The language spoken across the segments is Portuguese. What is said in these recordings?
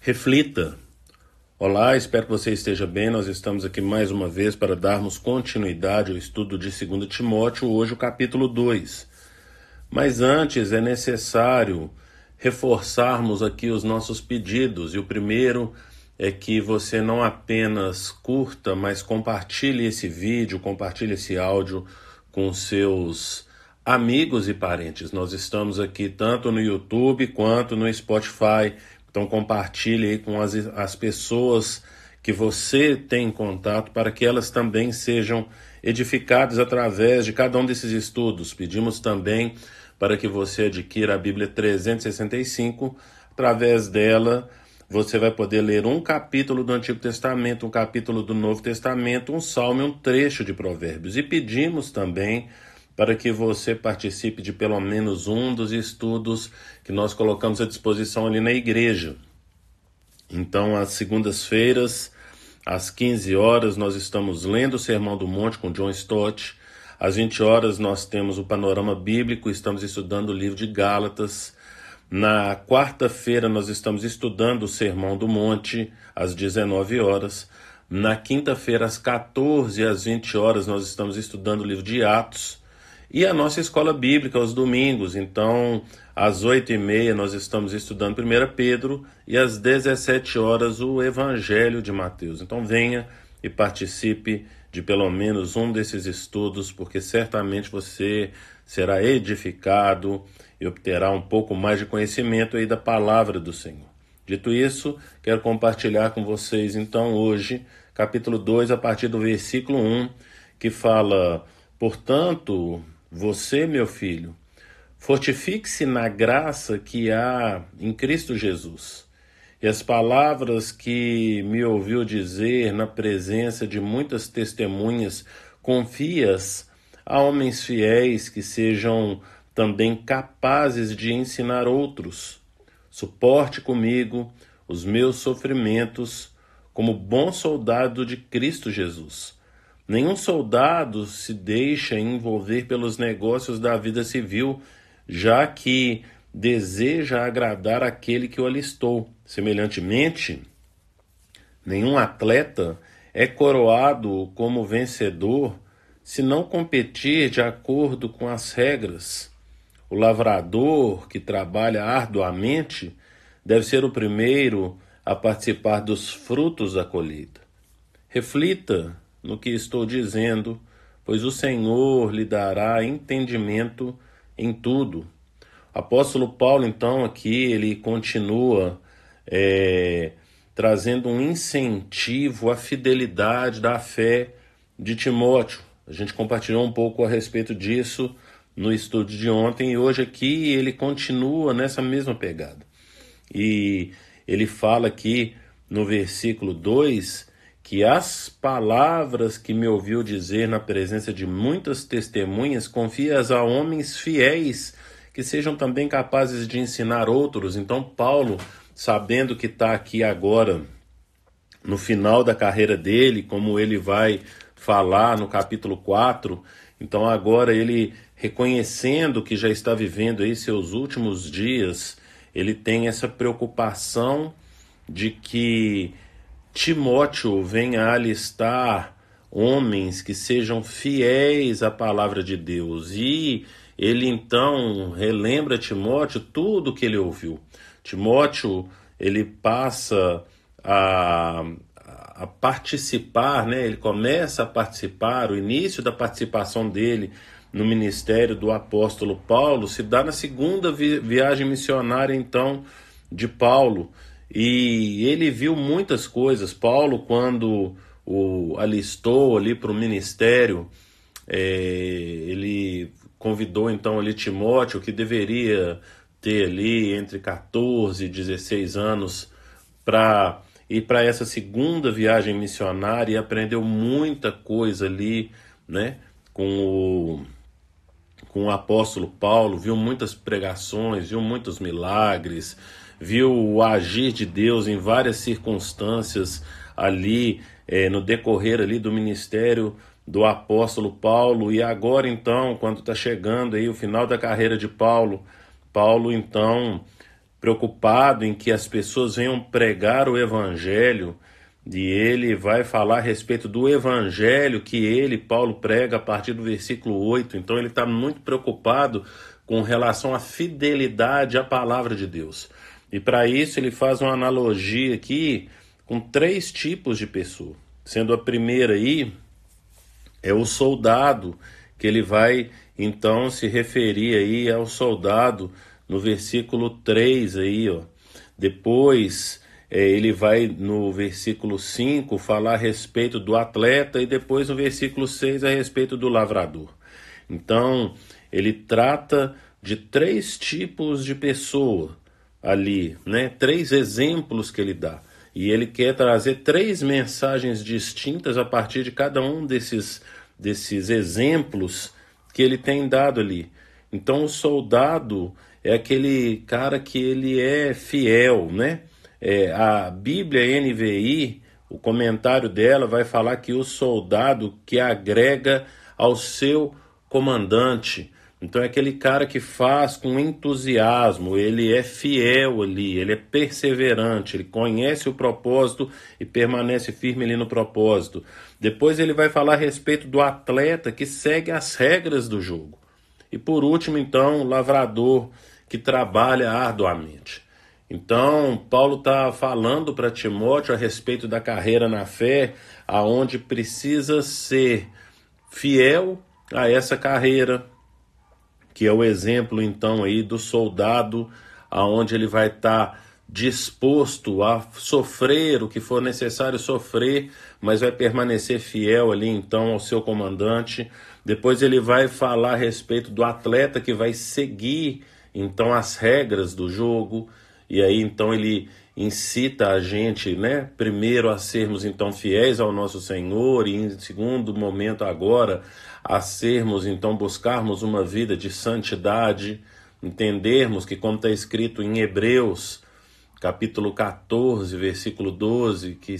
Reflita. Olá, espero que você esteja bem. Nós estamos aqui mais uma vez para darmos continuidade ao estudo de 2 Timóteo, hoje o capítulo 2. Mas antes é necessário reforçarmos aqui os nossos pedidos. E o primeiro é que você não apenas curta, mas compartilhe esse vídeo, compartilhe esse áudio com seus amigos e parentes. Nós estamos aqui tanto no YouTube quanto no Spotify. Então compartilhe aí com as pessoas que você tem em contato para que elas também sejam edificadas através de cada um desses estudos. Pedimos também para que você adquira a Bíblia 365. Através dela você vai poder ler um capítulo do Antigo Testamento, um capítulo do Novo Testamento, um salmo e um trecho de Provérbios. E pedimos também para que você participe de pelo menos um dos estudos que nós colocamos à disposição ali na igreja. Então, às segundas-feiras, às 15 horas, nós estamos lendo o Sermão do Monte com John Stott. Às 20 horas, nós temos o Panorama Bíblico, estamos estudando o livro de Gálatas. Na quarta-feira, nós estamos estudando o Sermão do Monte, às 19 horas. Na quinta-feira, às 14 e às 20 horas, nós estamos estudando o livro de Atos. E a nossa escola bíblica aos domingos. Então, às 8h30 nós estamos estudando 1 Pedro e às 17 horas o Evangelho de Mateus. Então venha e participe de pelo menos um desses estudos, porque certamente você será edificado e obterá um pouco mais de conhecimento aí da palavra do Senhor. Dito isso, quero compartilhar com vocês então hoje, capítulo 2, a partir do versículo 1, que fala: portanto, você, meu filho, fortifique-se na graça que há em Cristo Jesus. E as palavras que me ouviu dizer na presença de muitas testemunhas, confie-as a homens fiéis que sejam também capazes de ensinar outros. Suporte comigo os meus sofrimentos como bom soldado de Cristo Jesus. Nenhum soldado se deixa envolver pelos negócios da vida civil, já que deseja agradar aquele que o alistou. Semelhantemente, nenhum atleta é coroado como vencedor se não competir de acordo com as regras. O lavrador que trabalha arduamente deve ser o primeiro a participar dos frutos da colheita. Reflita no que estou dizendo, pois o Senhor lhe dará entendimento em tudo. O apóstolo Paulo, então, aqui, ele continua trazendo um incentivo à fidelidade da fé de Timóteo. A gente compartilhou um pouco a respeito disso no estudo de ontem, e hoje aqui ele continua nessa mesma pegada. E ele fala aqui no versículo 2, que as palavras que me ouviu dizer na presença de muitas testemunhas, confia-as a homens fiéis, que sejam também capazes de ensinar outros. Então Paulo, sabendo que está aqui agora, no final da carreira dele, como ele vai falar no capítulo 4, então agora ele, reconhecendo que já está vivendo aí seus últimos dias, ele tem essa preocupação de que Timóteo venha a alistar homens que sejam fiéis à palavra de Deus. E ele então relembra Timóteo tudo o que ele ouviu. Timóteo, ele passa a participar, né? Ele começa a participar, o início da participação dele no ministério do apóstolo Paulo se dá na segunda viagem missionária, então, de Paulo. E ele viu muitas coisas. Paulo, quando o alistou ali para o ministério, ele convidou então ali Timóteo, que deveria ter ali entre 14 e 16 anos, para ir para essa segunda viagem missionária, e aprendeu muita coisa ali, né, com o apóstolo Paulo. Viu muitas pregações, viu muitos milagres, viu o agir de Deus em várias circunstâncias ali, no decorrer ali do ministério do apóstolo Paulo. E agora então, quando está chegando aí o final da carreira de Paulo, Paulo então preocupado em que as pessoas venham pregar o evangelho, e ele vai falar a respeito do evangelho que ele, Paulo, prega a partir do versículo 8. Então ele está muito preocupado com relação à fidelidade à palavra de Deus. E para isso ele faz uma analogia aqui com 3 tipos de pessoa. Sendo a primeira aí, é o soldado, que ele vai então se referir aí ao soldado no versículo 3 aí, ó. Depois ele vai no versículo 5 falar a respeito do atleta e depois no versículo 6 a respeito do lavrador. Então ele trata de 3 tipos de pessoa ali, né? 3 exemplos que ele dá. E ele quer trazer 3 mensagens distintas a partir de cada um desses exemplos que ele tem dado ali. Então o soldado é aquele cara que ele é fiel, né? A Bíblia NVI, o comentário dela vai falar que o soldado que agrega ao seu comandante. Então é aquele cara que faz com entusiasmo, ele é fiel ali, ele é perseverante, ele conhece o propósito e permanece firme ali no propósito. Depois ele vai falar a respeito do atleta que segue as regras do jogo. E por último, então, o lavrador que trabalha arduamente. Então, Paulo está falando para Timóteo a respeito da carreira na fé, aonde precisa ser fiel a essa carreira, que é o exemplo então aí do soldado, aonde ele vai estar disposto a sofrer o que for necessário sofrer, mas vai permanecer fiel ali então ao seu comandante. Depois ele vai falar a respeito do atleta que vai seguir então as regras do jogo, e aí então ele incita a gente, né, primeiro a sermos então fiéis ao nosso Senhor, e em segundo momento agora a sermos então, buscarmos uma vida de santidade, entendermos que, como está escrito em Hebreus capítulo 14, versículo 12, que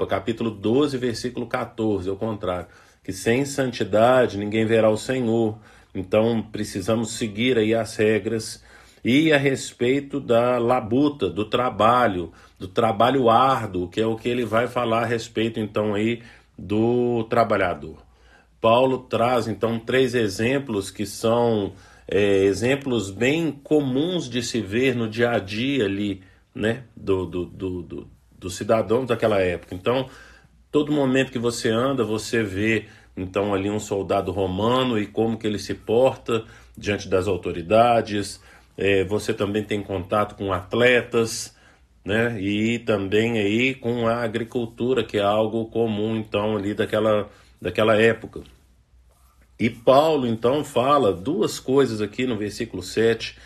capítulo 12, versículo 14, ao contrário, que sem santidade ninguém verá o Senhor. Então precisamos seguir aí as regras. E a respeito da labuta, do trabalho árduo, que é o que ele vai falar a respeito então aí do trabalhador. Paulo traz então 3 exemplos que são exemplos bem comuns de se ver no dia a dia ali, né, do cidadão daquela época. Então, todo momento que você anda, você vê então ali um soldado romano e como que ele se porta diante das autoridades. Você também tem contato com atletas, né? E também aí com a agricultura, que é algo comum então ali daquela época. E Paulo então fala 2 coisas aqui no versículo 7,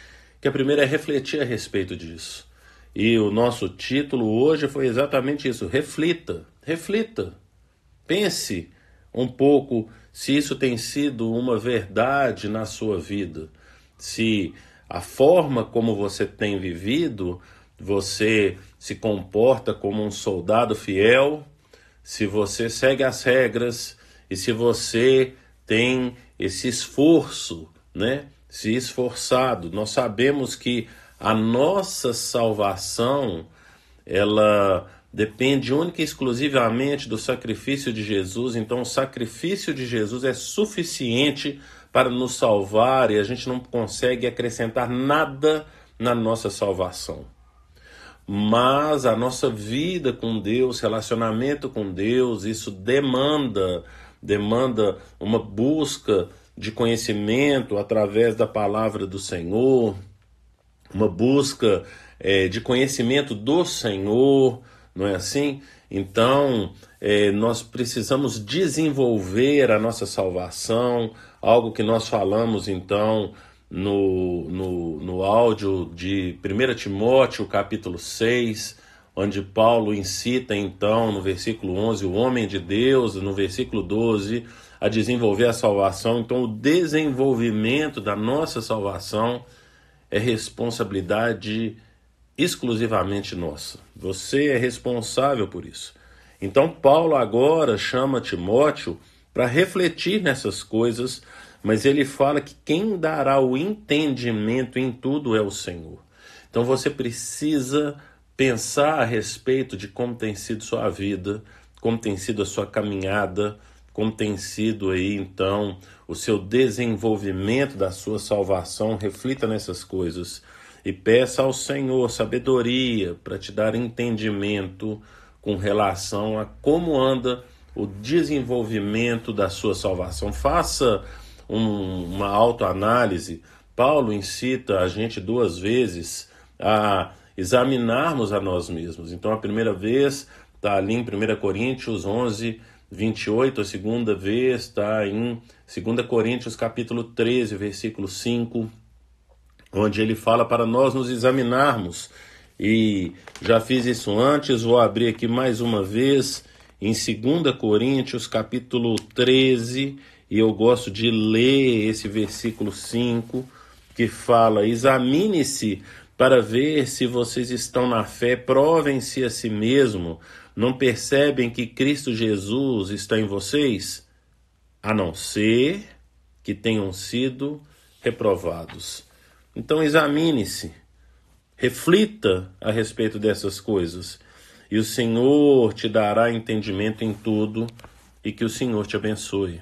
que a primeira é refletir a respeito disso. E o nosso título hoje foi exatamente isso: reflita, pense um pouco se isso tem sido uma verdade na sua vida, se a forma como você tem vivido, você se comporta como um soldado fiel, se você segue as regras e se você tem esse esforço, né? Se esforçado. Nós sabemos que a nossa salvação, ela depende única e exclusivamente do sacrifício de Jesus. Então o sacrifício de Jesus é suficiente para nos salvar e a gente não consegue acrescentar nada na nossa salvação. Mas a nossa vida com Deus, relacionamento com Deus, isso demanda uma busca de conhecimento através da palavra do Senhor, uma busca de conhecimento do Senhor, não é assim? Então, nós precisamos desenvolver a nossa salvação, algo que nós falamos então no áudio de 1 Timóteo capítulo 6, onde Paulo incita então no versículo 11 o homem de Deus, no versículo 12 a desenvolver a salvação. Então o desenvolvimento da nossa salvação é responsabilidade exclusivamente nossa. Você é responsável por isso. Então Paulo agora chama Timóteo para refletir nessas coisas, mas ele fala que quem dará o entendimento em tudo é o Senhor. Então você precisa pensar a respeito de como tem sido sua vida, como tem sido a sua caminhada, como tem sido aí então o seu desenvolvimento da sua salvação. Reflita nessas coisas e peça ao Senhor sabedoria para te dar entendimento com relação a como anda o desenvolvimento da sua salvação. Faça uma autoanálise. Paulo incita a gente 2 vezes a examinarmos a nós mesmos. Então a primeira vez está ali em 1 Coríntios 11, 28, a segunda vez está em 2 Coríntios capítulo 13, versículo 5, onde ele fala para nós nos examinarmos. E já fiz isso antes, vou abrir aqui mais uma vez em 2 Coríntios capítulo 13, e eu gosto de ler esse versículo 5, que fala: examine-se para ver se vocês estão na fé, provem-se a si mesmo, não percebem que Cristo Jesus está em vocês? A não ser que tenham sido reprovados. Então examine-se, reflita a respeito dessas coisas, e o Senhor te dará entendimento em tudo, e que o Senhor te abençoe.